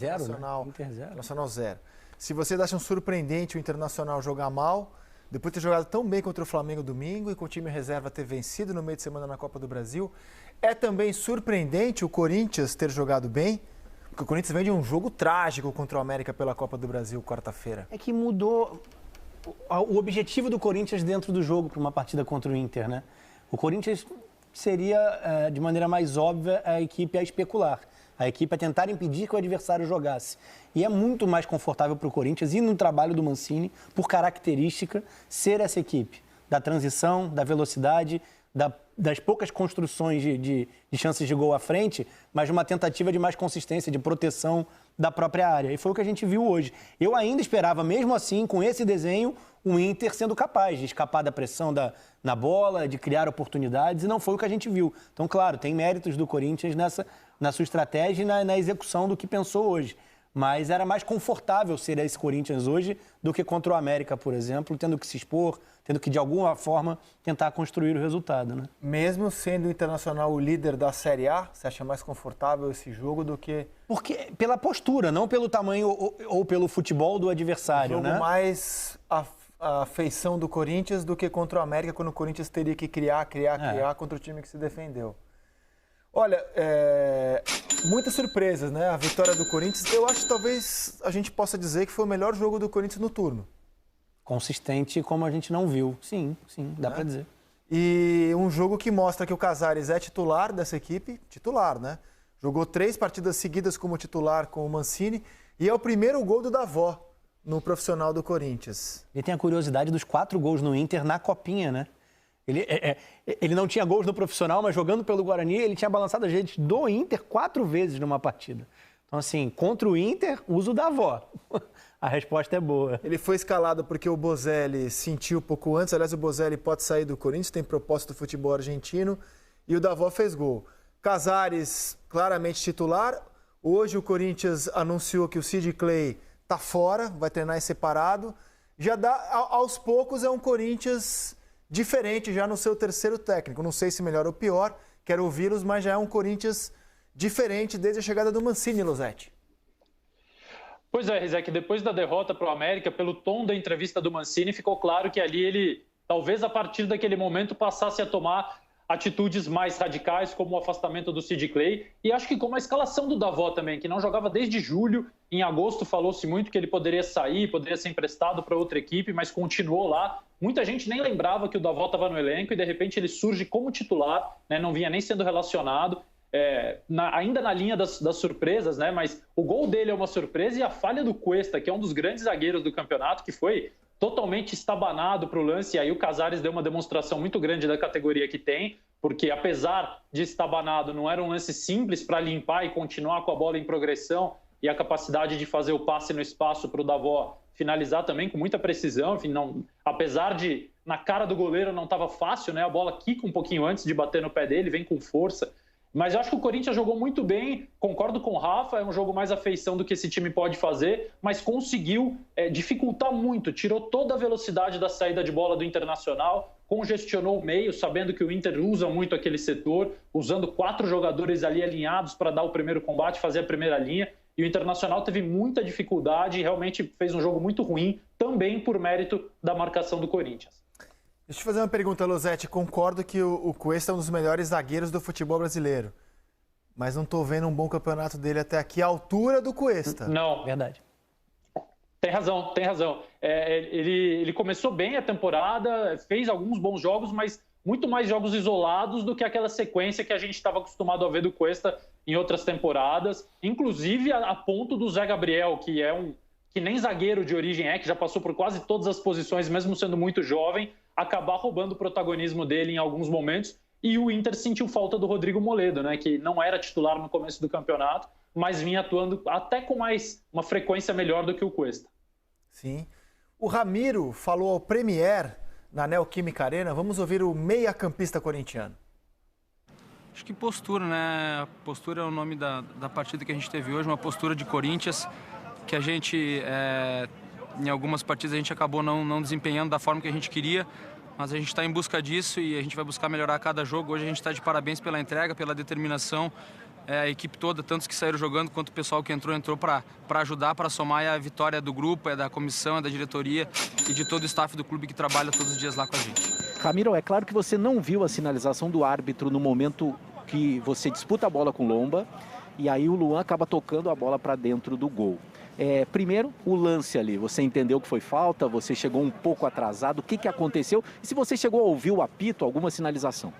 Zero, Internacional, né? Inter zero. Internacional 0. Se vocês acham surpreendente o Internacional jogar mal, depois de ter jogado tão bem contra o Flamengo domingo e com o time reserva ter vencido no meio de semana na Copa do Brasil, é também surpreendente o Corinthians ter jogado bem? Porque o Corinthians vem de um jogo trágico contra o América pela Copa do Brasil quarta-feira. É que mudou o objetivo do Corinthians dentro do jogo para uma partida contra o Inter, né? O Corinthians seria, de maneira mais óbvia, a equipe a especular. A equipe a tentar impedir que o adversário jogasse. E é muito mais confortável para o Corinthians ir no trabalho do Mancini, por característica, ser essa equipe. Da transição, da velocidade, das poucas construções de chances de gol à frente, mas uma tentativa de mais consistência, de proteção da própria área. E foi o que a gente viu hoje. Eu ainda esperava, mesmo assim, com esse desenho, o Inter sendo capaz de escapar da pressão na bola, de criar oportunidades, e não foi o que a gente viu. Então, claro, tem méritos do Corinthians na sua estratégia e na execução do que pensou hoje. Mas era mais confortável ser esse Corinthians hoje do que contra o América, por exemplo, tendo que se expor, tendo que, de alguma forma, tentar construir o resultado, né? Mesmo sendo o Internacional o líder da Série A, você acha mais confortável esse jogo do que... Porque pela postura, não pelo tamanho ou pelo futebol do adversário, jogo né? mais a feição do Corinthians do que contra o América, quando o Corinthians teria que criar contra o time que se defendeu. Olha, muitas surpresas, né? A vitória do Corinthians, eu acho que talvez a gente possa dizer que foi o melhor jogo do Corinthians no turno. Consistente como a gente não viu. Sim, dá pra dizer. E um jogo que mostra que o Casares é titular dessa equipe, titular, né? Jogou 3 partidas seguidas como titular com o Mancini e é o primeiro gol do Davó no profissional do Corinthians. Ele tem a curiosidade dos 4 gols no Inter na Copinha, né? Ele não tinha gols no profissional, mas jogando pelo Guarani, ele tinha balançado as redes do Inter 4 vezes numa partida. Então, assim, contra o Inter, uso da avó. A resposta é boa. Ele foi escalado porque o Bozelli sentiu pouco antes. Aliás, o Bozelli pode sair do Corinthians, tem proposta do futebol argentino. E o Davó fez gol. Casares, claramente titular. Hoje o Corinthians anunciou que o Sid Clay está fora, vai treinar em separado. Já dá, aos poucos, é um Corinthians diferente já no seu terceiro técnico. Não sei se melhor ou pior, quero ouvi-los, mas já é um Corinthians diferente desde a chegada do Mancini, Losetti. Pois é, Rizek, depois da derrota para o América, pelo tom da entrevista do Mancini, ficou claro que ali ele, talvez a partir daquele momento, passasse a tomar atitudes mais radicais, como o afastamento do Sid Clay, e acho que como a escalação do Davó também, que não jogava desde julho. Em agosto falou-se muito que ele poderia sair, poderia ser emprestado para outra equipe, mas continuou lá. Muita gente nem lembrava que o Davó estava no elenco e de repente ele surge como titular, né? Não vinha nem sendo relacionado, ainda na linha das surpresas, né? Mas o gol dele é uma surpresa e a falha do Cuesta, que é um dos grandes zagueiros do campeonato, que foi totalmente estabanado para o lance, e aí o Casares deu uma demonstração muito grande da categoria que tem, porque apesar de estabanado, não era um lance simples para limpar e continuar com a bola em progressão e a capacidade de fazer o passe no espaço para o Davó finalizar também com muita precisão. Enfim, não, apesar de na cara do goleiro não estava fácil, né? A bola quica um pouquinho antes de bater no pé dele, vem com força. Mas eu acho que o Corinthians jogou muito bem, concordo com o Rafa, é um jogo mais à feição do que esse time pode fazer, mas conseguiu dificultar muito, tirou toda a velocidade da saída de bola do Internacional, congestionou o meio, sabendo que o Inter usa muito aquele setor, usando 4 jogadores ali alinhados para dar o primeiro combate, fazer a primeira linha, e o Internacional teve muita dificuldade e realmente fez um jogo muito ruim, também por mérito da marcação do Corinthians. Deixa eu fazer uma pergunta, Losetti. Concordo que o Cuesta é um dos melhores zagueiros do futebol brasileiro. Mas não estou vendo um bom campeonato dele até aqui, à altura do Cuesta. Não. Verdade. Tem razão, tem razão. Ele começou bem a temporada, fez alguns bons jogos, mas muito mais jogos isolados do que aquela sequência que a gente estava acostumado a ver do Cuesta em outras temporadas. Inclusive a ponto do Zé Gabriel, que é que nem zagueiro de origem que já passou por quase todas as posições, mesmo sendo muito jovem, acabar roubando o protagonismo dele em alguns momentos. E o Inter sentiu falta do Rodrigo Moledo, né, que não era titular no começo do campeonato, mas vinha atuando até com uma frequência melhor do que o Cuesta. Sim. O Ramiro falou ao Premier na Neoquímica Arena. Vamos ouvir o meia-campista corintiano. Acho que postura, né? Postura é o nome da partida que a gente teve hoje, uma postura de Corinthians que a gente, em algumas partidas, a gente acabou não desempenhando da forma que a gente queria, mas a gente está em busca disso e a gente vai buscar melhorar a cada jogo. Hoje a gente está de parabéns pela entrega, pela determinação a equipe toda, tantos que saíram jogando quanto o pessoal que entrou para ajudar, para somar a vitória do grupo, da comissão, da diretoria e de todo o staff do clube que trabalha todos os dias lá com a gente. Ramiro, é claro que você não viu a sinalização do árbitro no momento que você disputa a bola com o Lomba e aí o Luan acaba tocando a bola para dentro do gol. Primeiro, o lance ali, você entendeu que foi falta, você chegou um pouco atrasado, o que aconteceu? E se você chegou a ouvir o apito, alguma sinalização?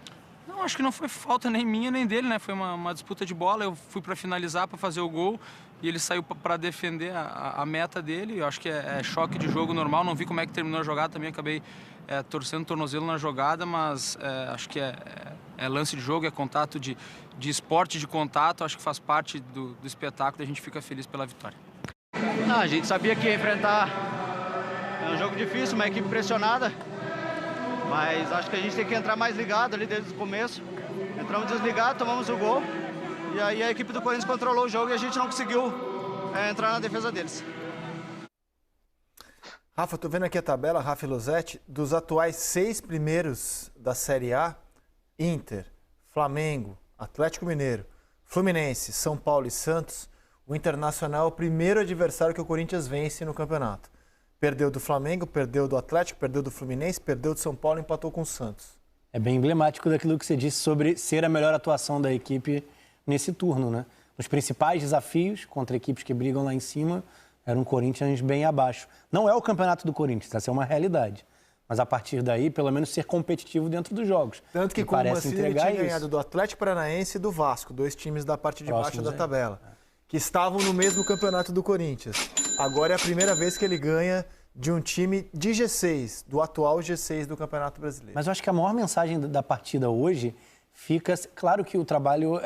Não, acho que não foi falta nem minha nem dele, né? Foi uma disputa de bola, eu fui para finalizar, para fazer o gol e ele saiu para defender a meta dele. Eu acho que é choque de jogo normal, não vi como é que terminou a jogada, também acabei torcendo o tornozelo na jogada, mas acho que é lance de jogo, é contato de esporte de contato, acho que faz parte do espetáculo e a gente fica feliz pela vitória. A gente sabia que ia enfrentar um jogo difícil, uma equipe pressionada, mas acho que a gente tem que entrar mais ligado ali desde o começo. Entramos desligados, tomamos o gol e aí a equipe do Corinthians controlou o jogo e a gente não conseguiu entrar na defesa deles. Rafa, tô vendo aqui a tabela, Rafa e Losetti, dos atuais 6 primeiros da Série A, Inter, Flamengo, Atlético Mineiro, Fluminense, São Paulo e Santos, o Internacional é o primeiro adversário que o Corinthians vence no campeonato. Perdeu do Flamengo, perdeu do Atlético, perdeu do Fluminense, perdeu do São Paulo e empatou com o Santos. É bem emblemático daquilo que você disse sobre ser a melhor atuação da equipe nesse turno, né? Nos principais desafios contra equipes que brigam lá em cima, era um Corinthians bem abaixo. Não é o campeonato do Corinthians, essa é uma realidade. Mas a partir daí, pelo menos ser competitivo dentro dos jogos. Tanto que com o Mancini ele tinha ganhado do Atlético Paranaense e do Vasco, 2 times da parte de baixo da tabela, que estavam no mesmo campeonato do Corinthians. Agora é a primeira vez que ele ganha de um time de G6, do atual G6 do Campeonato Brasileiro. Mas eu acho que a maior mensagem da partida hoje fica... Claro que o trabalho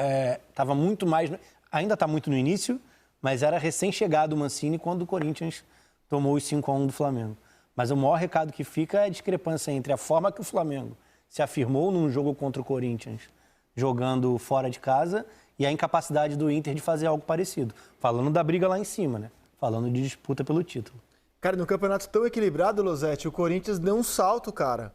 estava muito mais... Ainda está muito no início, mas era recém-chegado o Mancini quando o Corinthians tomou os 5-1 do Flamengo. Mas o maior recado que fica é a discrepância entre a forma que o Flamengo se afirmou num jogo contra o Corinthians, jogando fora de casa, e a incapacidade do Inter de fazer algo parecido. Falando da briga lá em cima, né? Falando de disputa pelo título. Cara, no campeonato tão equilibrado, Losetti, o Corinthians deu um salto, cara.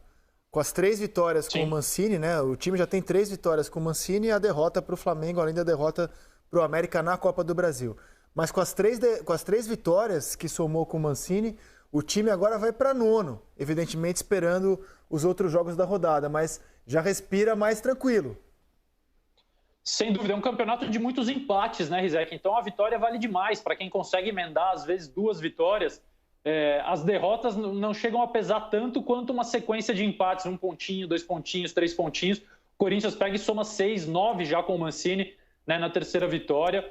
Com as 3 vitórias com o Mancini, né? O time já tem 3 vitórias com o Mancini e a derrota para o Flamengo, além da derrota para o América na Copa do Brasil. Mas com as 3 vitórias que somou com o Mancini, o time agora vai para 9º, evidentemente esperando os outros jogos da rodada, mas já respira mais tranquilo. Sem dúvida, é um campeonato de muitos empates, né, Rizek? Então a vitória vale demais para quem consegue emendar, às vezes, 2 vitórias. As derrotas não chegam a pesar tanto quanto uma sequência de empates, 1 pontinho, 2 pontinhos, 3 pontinhos. O Corinthians pega e soma 6, 9 já com o Mancini, né, na terceira vitória.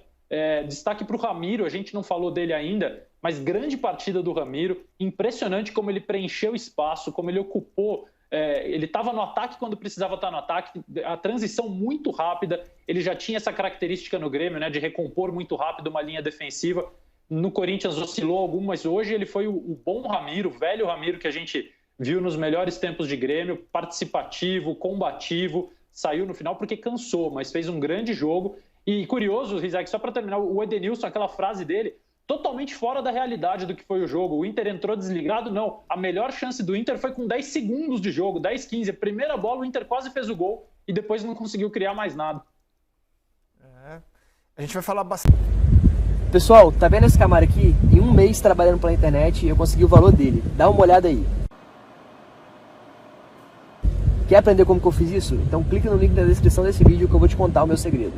Destaque para o Ramiro, a gente não falou dele ainda, mas grande partida do Ramiro, impressionante como ele preencheu espaço, como ele ocupou, ele estava no ataque quando precisava estar no ataque, a transição muito rápida, ele já tinha essa característica no Grêmio, né, de recompor muito rápido uma linha defensiva. No Corinthians oscilou algumas, hoje ele foi o bom Ramiro, o velho Ramiro que a gente viu nos melhores tempos de Grêmio, participativo, combativo, saiu no final porque cansou, mas fez um grande jogo. E curioso, Rizek, só para terminar, o Edenilson, aquela frase dele, totalmente fora da realidade do que foi o jogo. O Inter entrou desligado, não. A melhor chance do Inter foi com 10 segundos de jogo, 10, 15. A primeira bola, o Inter quase fez o gol e depois não conseguiu criar mais nada. A gente vai falar bastante. Pessoal, tá vendo esse Camaro aqui? Em 1 mês trabalhando pela internet, eu consegui o valor dele. Dá uma olhada aí. Quer aprender como que eu fiz isso? Então clique no link na descrição desse vídeo que eu vou te contar o meu segredo.